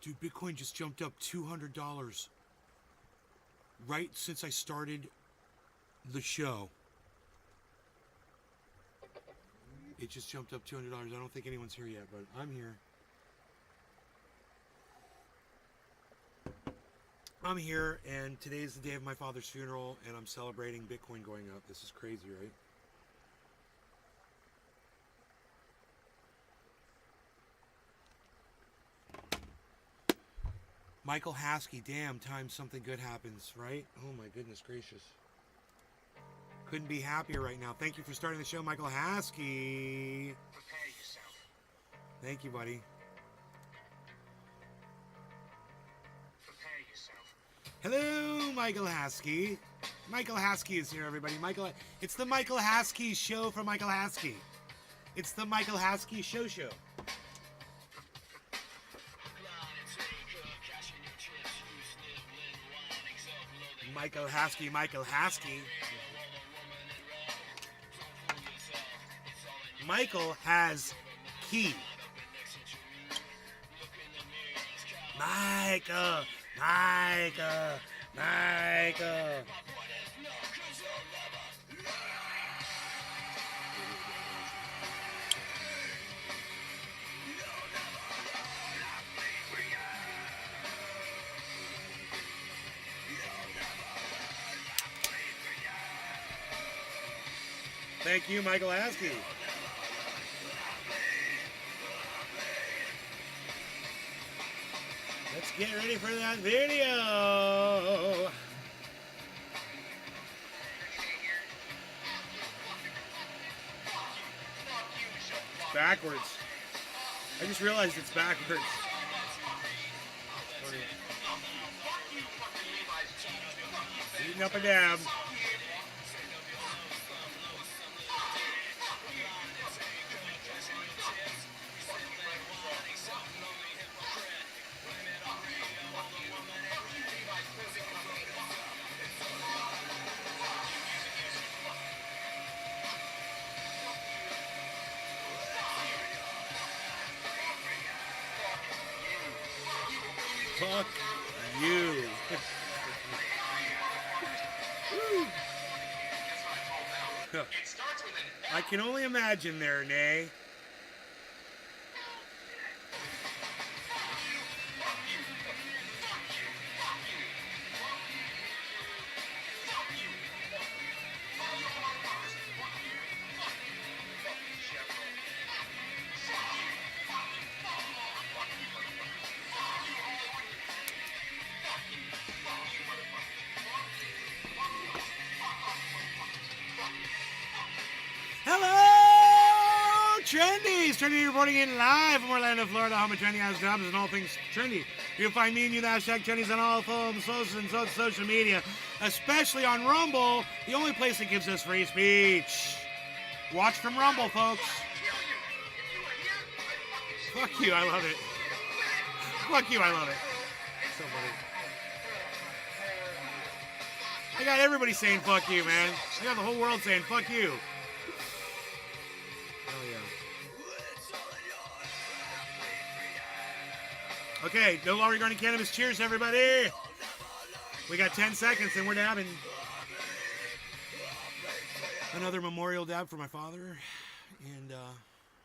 Dude, Bitcoin just jumped up $200 right since I started the show. It just jumped up $200. I don't think anyone's here yet, but I'm here. I'm here, and today is the day of my father's funeral, and I'm celebrating Bitcoin going up. This is crazy, right? Michael Haskey, damn, time something good happens, right? Oh my goodness gracious. Couldn't be happier right now. Thank you for starting the show, Michael Haskey. Prepare yourself. Thank you, buddy. Prepare yourself. Hello, Michael Haskey. Michael Haskey is here, everybody. It's the Michael Haskey Show from Michael Haskey. It's the Michael Haskey Show. Michael Haskey. Michael has key. Michael. Thank you, Michael Haskey. Let's get ready for that video. Backwards. I just realized it's backwards. Eating up a dab. Fuck you. I can only imagine there, Nay. Hello, Trendies! Trendy reporting in live from Orlando, Florida. Home of Trendy has jobs and all things trendy. You'll find me and you, the hashtag Trendies, on all forms, social media, especially on Rumble, the only place that gives us free speech. Watch from Rumble, folks. Fuck you, I love it. Fuck you, I love it. So funny. I got everybody saying fuck you, man. I got the whole world saying fuck you. Hell yeah. Okay, no longer regarding cannabis. Cheers, everybody. We got 10 seconds and we're dabbing. Another memorial dab for my father. And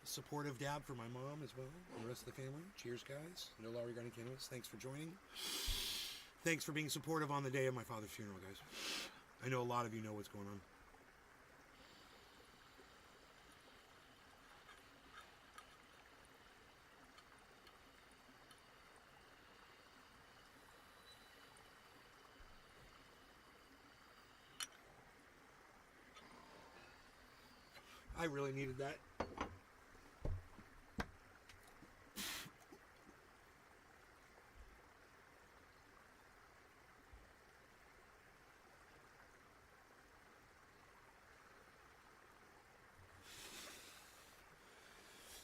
supportive dab for my mom as well. And the rest of the family. Cheers, guys. No law regarding cannabis. Thanks for joining. Thanks for being supportive on the day of my father's funeral, guys. I know a lot of you know what's going on. I really needed that.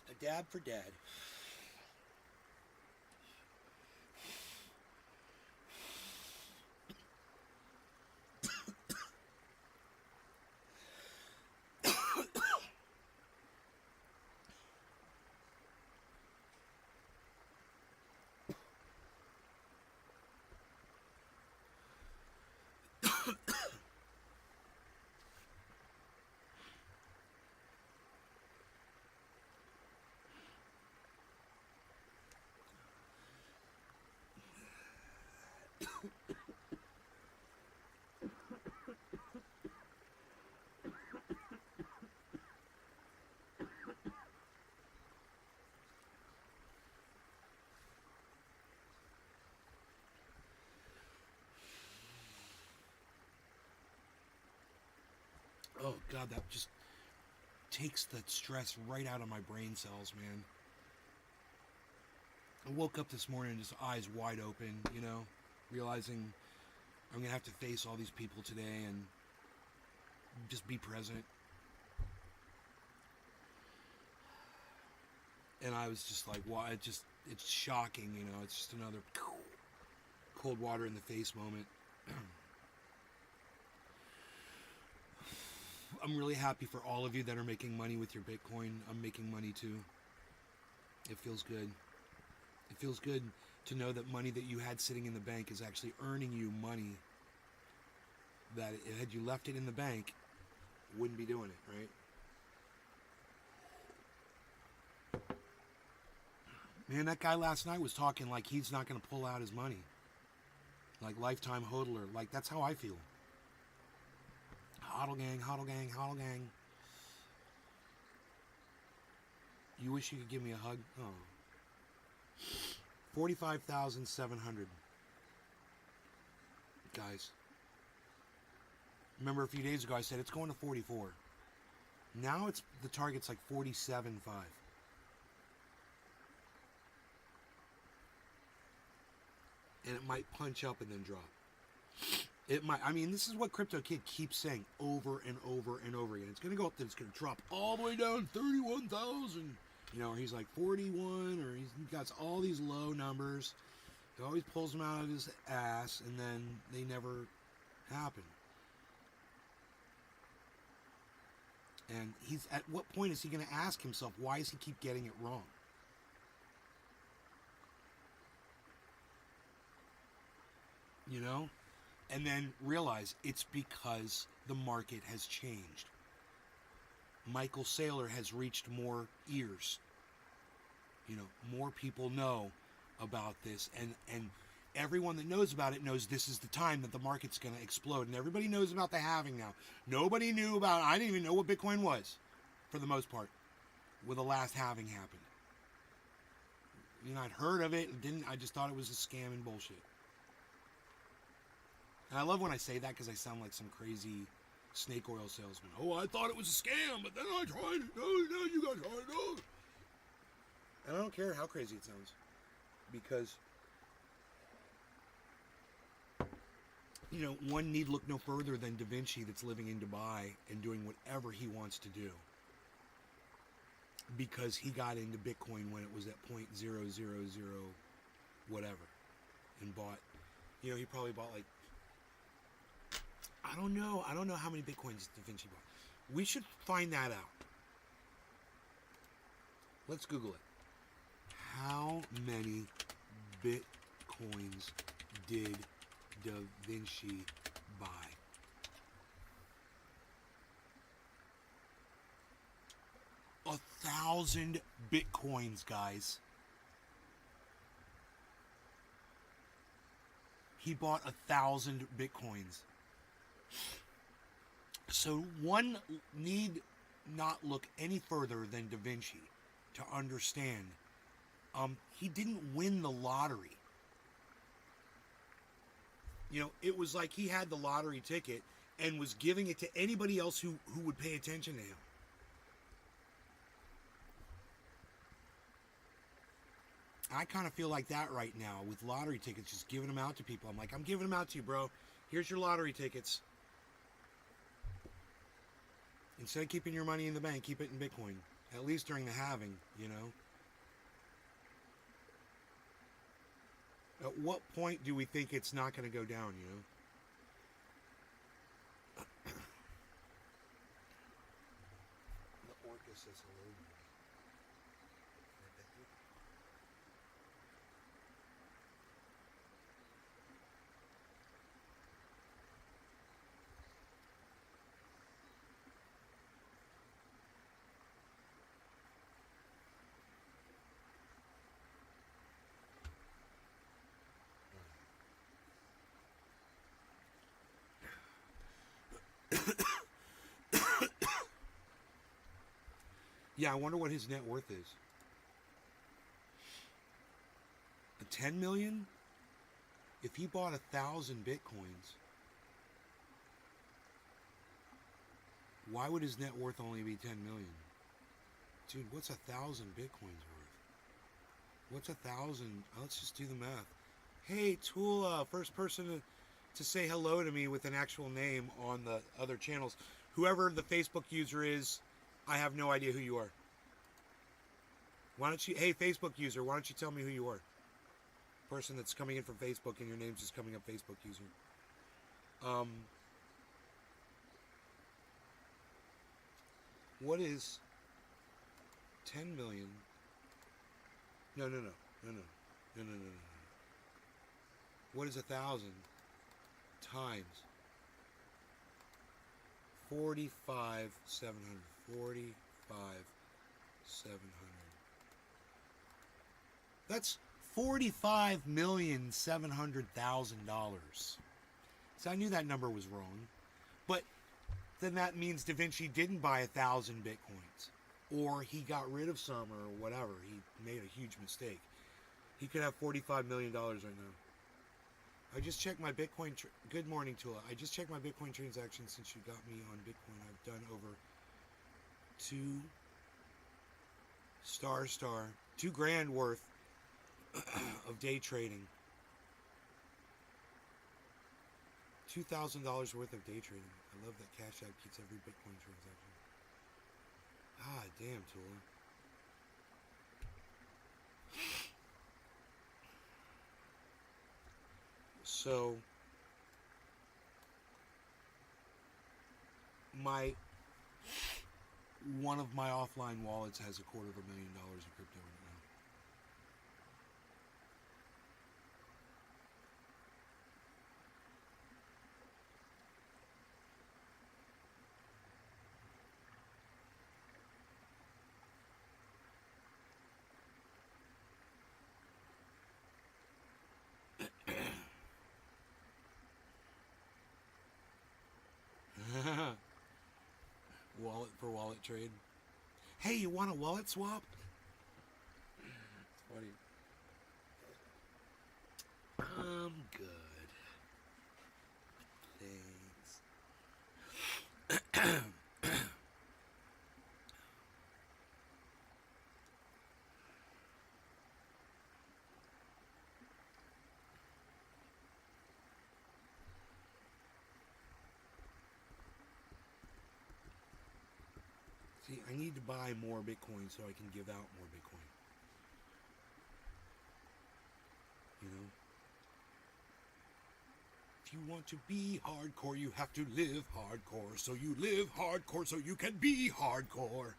A dab for dad. Oh God, that just takes the stress right out of my brain cells, man. I woke up this morning just eyes wide open, you know, realizing I'm gonna have to face all these people today and just be present. And I was just like, wow, it's shocking, you know, it's just another cold water in the face moment. I'm really happy for all of you that are making money with your Bitcoin. I'm making money too. It feels good. It feels good to know that money that you had sitting in the bank is actually earning you money that had you left it in the bank, wouldn't be doing it, right? Man, that guy last night was talking like he's not going to pull out his money. Like lifetime hodler. Like, that's how I feel. Hodl gang, hodl gang, hodl gang. You wish you could give me a hug? Oh. 45,700. Guys. Remember a few days ago I said it's going to 44. Now it's the target's like 47.5. And it might punch up and then drop. It might. I mean, this is what Crypto Kid keeps saying over and over and over again. It's going to go up, then it's going to drop all the way down 31,000. You know, or he's like 41, or he's got all these low numbers. He always pulls them out of his ass, and then they never happen. And he's at what point is he going to ask himself, why does he keep getting it wrong? You know? And then realize it's because the market has changed. Michael Saylor has reached more ears. You know, more people know about this. And everyone that knows about it knows this is the time that the market's going to explode. And everybody knows about the halving now. Nobody knew about, I didn't even know what Bitcoin was, for the most part, when the last halving happened. You know, I'd heard of it, and I just thought it was a scam and bullshit. And I love when I say that because I sound like some crazy snake oil salesman. Oh, I thought it was a scam, but then I tried it. No, you guys tried it. No. And I don't care how crazy it sounds. Because, you know, one need look no further than Da Vinci that's living in Dubai and doing whatever he wants to do. Because he got into Bitcoin when it was at 0.000 whatever. And bought, you know, he probably bought like, I don't know how many Bitcoins Da Vinci bought. We should find that out. Let's Google it. How many Bitcoins did Da Vinci buy? A 1,000 Bitcoins, guys. He bought 1,000 Bitcoins. So one need not look any further than Da Vinci to understand he didn't win the lottery. You know, it was like he had the lottery ticket and was giving it to anybody else who would pay attention to him. I kind of feel like that right now with lottery tickets, just giving them out to people. I'm like, I'm giving them out to you, bro. Here's your lottery tickets. Instead of keeping your money in the bank, keep it in Bitcoin. At least during the halving, you know. At what point do we think it's not going to go down, you know? The orca says hello. Yeah, I wonder what his net worth is. 10 million? If he bought 1,000 Bitcoins, Why would his net worth only be 10 million? Dude, what's 1,000 Bitcoins worth? What's 1,000? Let's just do the math. Hey, Tula, first person to say hello to me with an actual name on the other channels. Whoever the Facebook user is, I have no idea who you are. Why don't you, hey, Facebook user, why don't you tell me who you are? Person that's coming in from Facebook and your name's just coming up Facebook user. What is 10 million? No. What is 1,000 times 45,700? 45,700. That's $45,700,000. So I knew that number was wrong, but then that means Da Vinci didn't buy 1,000 Bitcoins, or he got rid of some, or whatever. He made a huge mistake. He could have $45 million right now. I just checked my Bitcoin. Good morning, Tula. I just checked my Bitcoin transactions since you got me on Bitcoin. I've done over $2,000 worth of day trading. $2,000 worth of day trading. I love that Cash App keeps every Bitcoin transaction. Ah, damn, Tula. So, one of my offline wallets has $250,000 in crypto right now. Wallet for wallet trade. Hey, you want a wallet swap? It's funny. I'm good. Thanks. See, I need to buy more Bitcoin so I can give out more Bitcoin. You know? If you want to be hardcore, you have to live hardcore. So you live hardcore so you can be hardcore.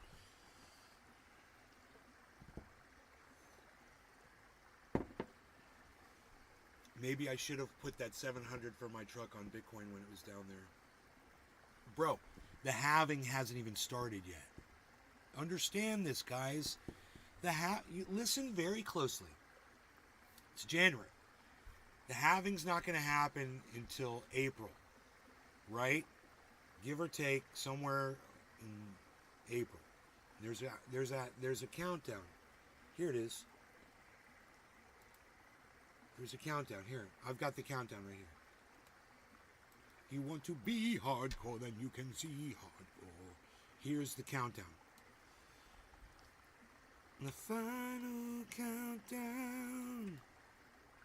Maybe I should have put that 700 for my truck on Bitcoin when it was down there. Bro, the halving hasn't even started yet. Understand this, guys. You listen very closely. It's January. The halving's not going to happen until April, right? Give or take, somewhere in April. There's a countdown. Here it is. There's a countdown here. I've got the countdown right here. If you want to be hardcore, then you can see hardcore. Here's the countdown. The final countdown.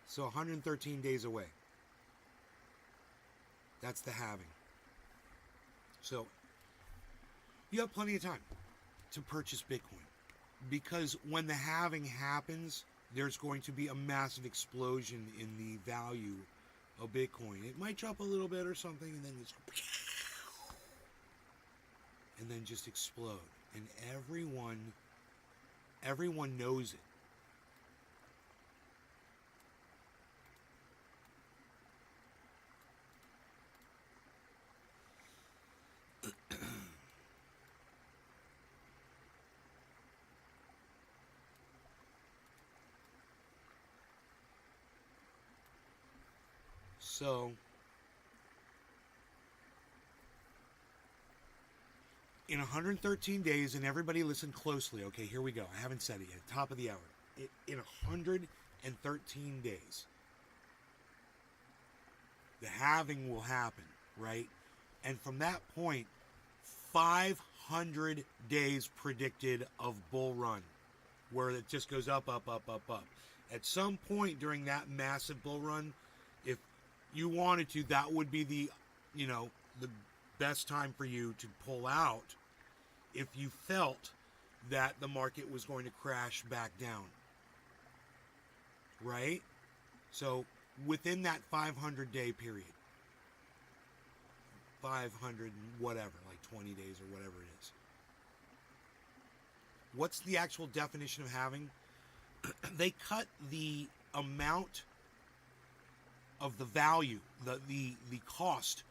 So 113 days away. That's the halving. So you have plenty of time to purchase Bitcoin. Because when the halving happens, there's going to be a massive explosion in the value of Bitcoin. It might drop a little bit or something, and then just explode. And everyone knows it. So, in 113 days, and everybody listen closely, okay, here we go. I haven't said it yet, top of the hour. In 113 days, the halving will happen, right? And from that point, 500 days predicted of bull run, where it just goes up, up, up, up, up. At some point during that massive bull run, if you wanted to, that would be the best time for you to pull out if you felt that the market was going to crash back down. Right? So within that 500-day period, 500 whatever, like 20 days or whatever it is. What's the actual definition of halving? They cut the amount of the value, the cost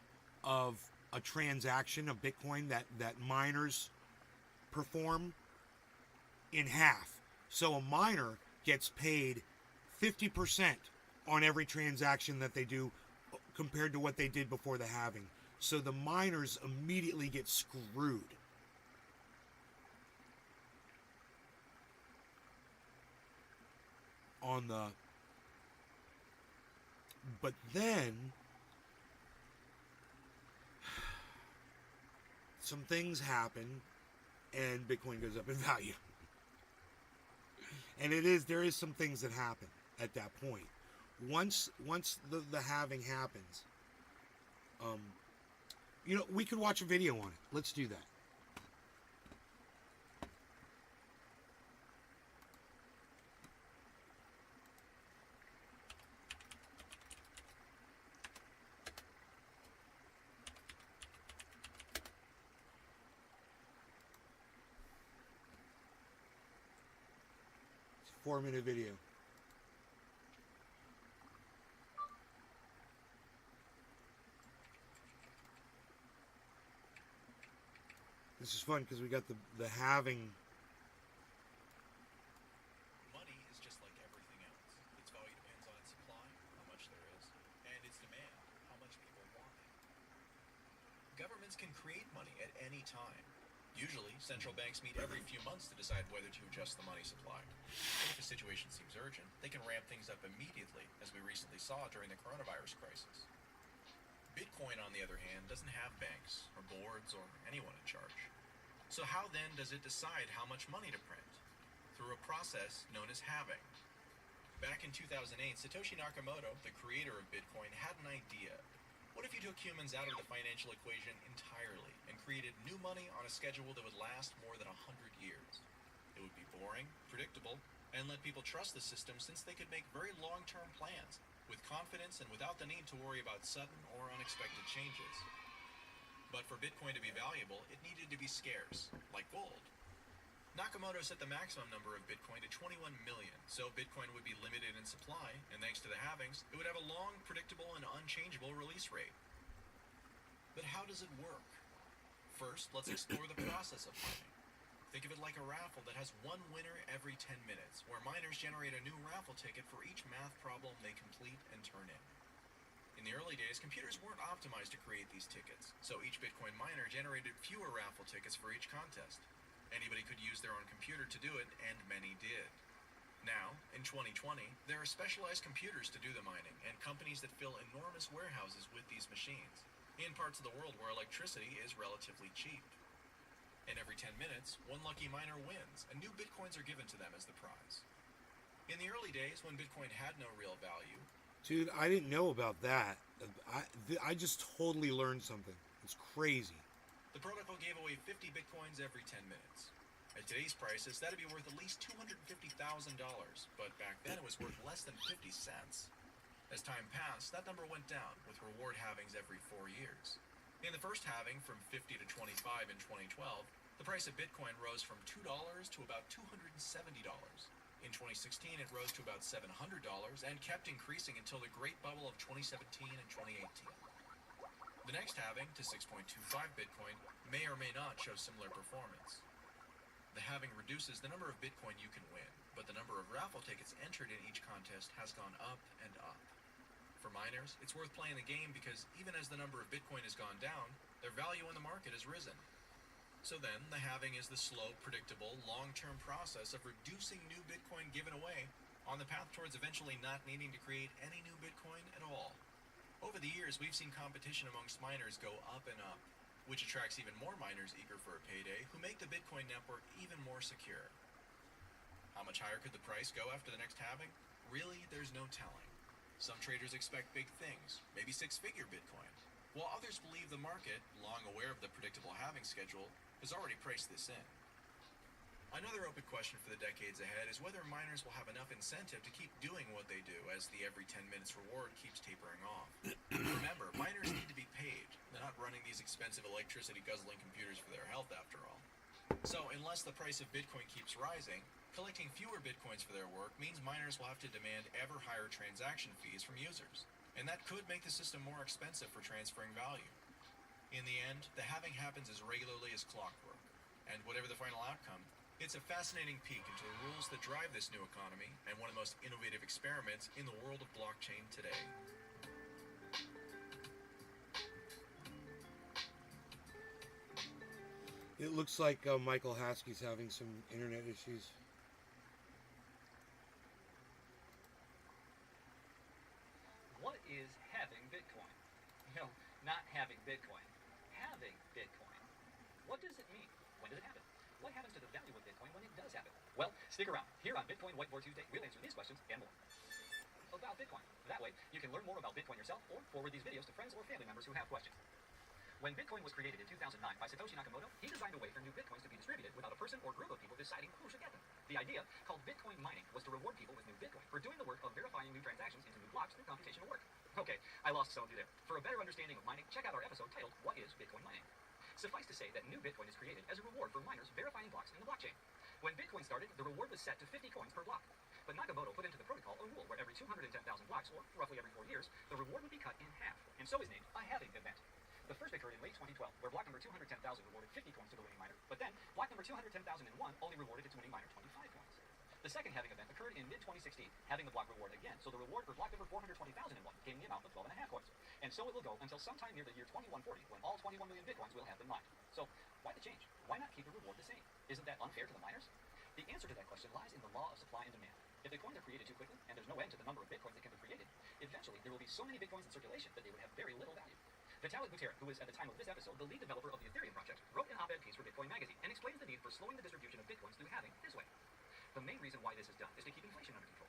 of a transaction of Bitcoin that miners perform in half. So a miner gets paid 50% on every transaction that they do compared to what they did before the halving. So the miners immediately get screwed. But then some things happen and Bitcoin goes up in value. And there is some things that happen at that point. Once the halving happens, we could watch a video on it. Let's do that. It's a 4-minute video. This is fun because we got the halving. Money is just like everything else. Its value depends on its supply, how much there is, and its demand, how much people want it. Governments can create money at any time. Usually, central banks meet every few months to decide whether to adjust the money supply. But if a situation seems urgent, they can ramp things up immediately, as we recently saw during the coronavirus crisis. Bitcoin, on the other hand, doesn't have banks, or boards, or anyone in charge. So how then does it decide how much money to print? Through a process known as halving. Back in 2008, Satoshi Nakamoto, the creator of Bitcoin, had an idea. What if you took humans out of the financial equation entirely and created new money on a schedule that would last more than 100 years? It would be boring, predictable, and let people trust the system since they could make very long-term plans with confidence and without the need to worry about sudden or unexpected changes. But for Bitcoin to be valuable, it needed to be scarce, like gold. Nakamoto set the maximum number of Bitcoin to 21 million, so Bitcoin would be limited in supply, and thanks to the halvings, it would have a long, predictable, and unchangeable release rate. But how does it work? First, let's explore the process of mining. Think of it like a raffle that has one winner every 10 minutes, where miners generate a new raffle ticket for each math problem they complete and turn in. In the early days, computers weren't optimized to create these tickets, so each Bitcoin miner generated fewer raffle tickets for each contest. Anybody could use their own computer to do it, and many did. Now, in 2020, there are specialized computers to do the mining, and companies that fill enormous warehouses with these machines, in parts of the world where electricity is relatively cheap. And every 10 minutes, one lucky miner wins, and new Bitcoins are given to them as the prize. In the early days, when Bitcoin had no real value, Dude, I didn't know about that. I just totally learned something. It's crazy. the protocol gave away 50 Bitcoins every 10 minutes. At today's prices, that'd be worth at least $250,000, but back then it was worth less than 50 cents. As time passed, that number went down, with reward halvings every 4 years. In the first halving, from 50 to 25 in 2012, the price of Bitcoin rose from $2 to about $270. In 2016, it rose to about $700 and kept increasing until the great bubble of 2017 and 2018. The next halving, to 6.25 Bitcoin, may or may not show similar performance. The halving reduces the number of Bitcoin you can win, but the number of raffle tickets entered in each contest has gone up and up. For miners, it's worth playing the game because even as the number of Bitcoin has gone down, their value in the market has risen. So then, the halving is the slow, predictable, long-term process of reducing new Bitcoin given away on the path towards eventually not needing to create any new Bitcoin at all. Over the years, we've seen competition amongst miners go up and up. which attracts even more miners eager for a payday who make the Bitcoin network even more secure. How much higher could the price go after the next halving? Really, there's no telling. Some traders expect big things, maybe six-figure Bitcoin, while others believe the market, long aware of the predictable halving schedule, has already priced this in. Another open question for the decades ahead is whether miners will have enough incentive to keep doing what they do as the every 10 minutes reward keeps tapering off. Remember, miners need to be paid. They're not running these expensive electricity guzzling computers for their health after all. So unless the price of Bitcoin keeps rising, collecting fewer Bitcoins for their work means miners will have to demand ever higher transaction fees from users. And that could make the system more expensive for transferring value. In the end, the halving happens as regularly as clockwork. And whatever the final outcome, it's a fascinating peek into the rules that drive this new economy and one of the most innovative experiments in the world of blockchain today. It looks like Michael Haskey's having some internet issues. What is having Bitcoin? No, not having Bitcoin. Having Bitcoin. What does it mean? When does it happen? What happens to the value of Bitcoin when it does happen? Well, stick around. Here on Bitcoin Whiteboard Tuesday, we'll answer these questions and more about Bitcoin. That way, you can learn more about Bitcoin yourself or forward these videos to friends or family members who have questions. When Bitcoin was created in 2009 by Satoshi Nakamoto, he designed a way for new Bitcoins to be distributed without a person or group of people deciding who should get them. The idea, called Bitcoin mining, was to reward people with new Bitcoin for doing the work of verifying new transactions into new blocks through computational work. Okay, I lost some of you there. For a better understanding of mining, check out our episode titled, What is Bitcoin Mining? Suffice to say that new Bitcoin is created as a reward for miners verifying blocks in the blockchain. When Bitcoin started, the reward was set to 50 coins per block. But Nakamoto put into the protocol a rule where every 210,000 blocks, or roughly every 4 years, the reward would be cut in half, and so is named a halving event. The first occurred in late 2012, where block number 210,000 rewarded 50 coins to the winning miner, but then block number 210,001 only rewarded its winning miner 25 coins. The second halving event occurred in mid-2016, having the block reward again, so the reward for block number 420,001 came in the amount of 12.5 coins. And so it will go until sometime near the year 2140, when all 21 million Bitcoins will have been mined. So, why the change? Why not keep the reward the same? Isn't that unfair to the miners? The answer to that question lies in the law of supply and demand. If the coins are created too quickly, and there's no end to the number of Bitcoins that can be created, eventually there will be so many Bitcoins in circulation that they would have very little value. Vitalik Buterin, who is at the time of this episode the lead developer of the Ethereum project, wrote an op-ed piece for Bitcoin magazine and explains the need for slowing the distribution of Bitcoins through halving this way. The main reason why this is done is to keep inflation under control.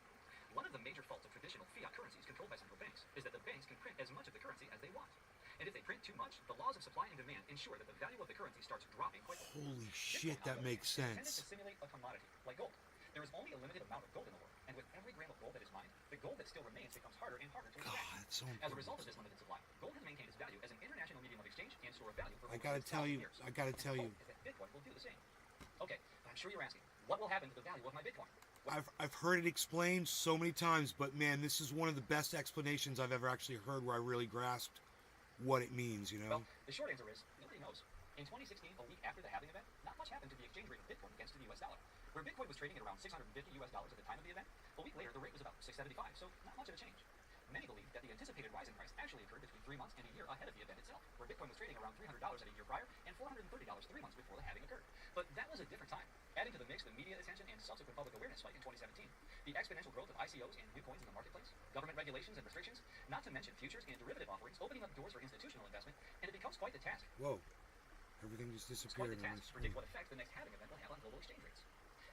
One of the major faults of traditional fiat currencies controlled by central banks is that the banks can print as much of the currency as they want. And if they print too much, the laws of supply and demand ensure that the value of the currency starts dropping quickly. Holy shit, that makes Bitcoin is intended sense. to simulate a commodity, like gold. There is only a limited amount of gold in the world, and with every gram of gold that is mined, the gold that still remains becomes harder and harder to extract. God, it's so As a result important. of this limited supply, gold has maintained its value as an international medium of exchange and store of value for I over gotta 6,000 tell you, years. I gotta And tell the you. hope is that Bitcoin will do the same. Okay, I'm sure you're asking, what will happen to the value of my Bitcoin? I've heard it explained so many times, but man, this is one of the best explanations I've ever actually heard where I really grasped what it means, you know? Well, the short answer is, nobody knows. In 2016, a week after the halving event, not much happened to the exchange rate of Bitcoin against the US dollar. Where Bitcoin was trading at around $650 at the time of the event, a week later the rate was about $675, so not much of a change. Many believe that the anticipated rise in price actually occurred between 3 months and a year ahead of the event itself, where Bitcoin was trading around $300 at a year prior and $430 3 months before the halving occurred. But that was a different time. Adding to the mix the media attention and subsequent public awareness spike in 2017, the exponential growth of ICOs and new coins in the marketplace, government regulations and restrictions, not to mention futures and derivative offerings opening up doors for institutional investment, and it becomes quite the task. Whoa. Everything just It's quite disappeared the on my task to predict screen. what effect the next halving event will have on global exchange rates.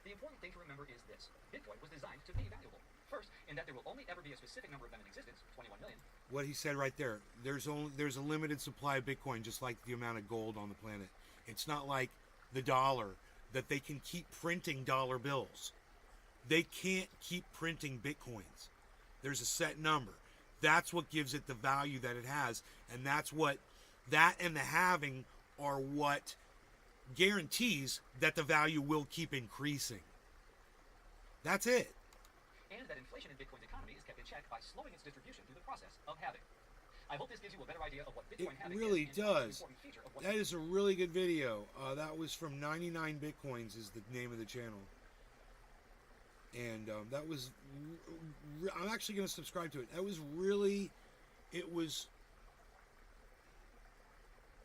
The important thing to remember is this. Bitcoin was designed to be valuable. First, in that there will only ever be a specific number of them in existence, 21 million. What he said right there, there's a limited supply of Bitcoin, just like the amount of gold on the planet. It's not like the dollar, that they can keep printing dollar bills. They can't keep printing Bitcoins. There's a set number. That's what gives it the value that it has, and that and the halving are what guarantees that the value will keep increasing. That's it. And that inflation in Bitcoin's economy is kept in check by slowing its distribution through the process of halving. I hope this gives you a better idea of what Bitcoin It halving really is and an does. important feature of what That is a really good video. That was from 99 Bitcoins is the name of the channel. And that was... I'm actually going to subscribe to it. That was really... It was...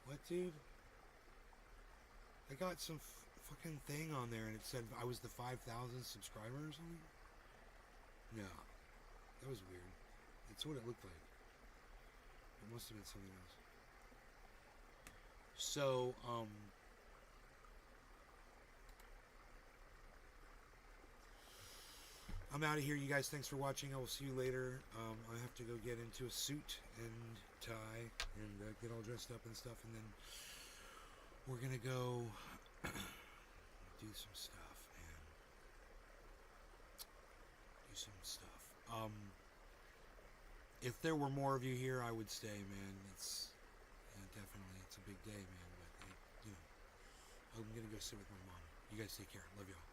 What, dude? I got some fucking thing on there and it said I was the 5,000 subscriber or something? No. That was weird. That's what it looked like. It must have been something else. So, I'm out of here, you guys. Thanks for watching. I will see you later. I have to go get into a suit and tie and get all dressed up and stuff, and then we're gonna go do some stuff, man. Do some stuff. If there were more of you here, I would stay, man. It's definitely, it's a big day, man. But you know, I'm gonna go sit with my mom. You guys take care. Love y'all.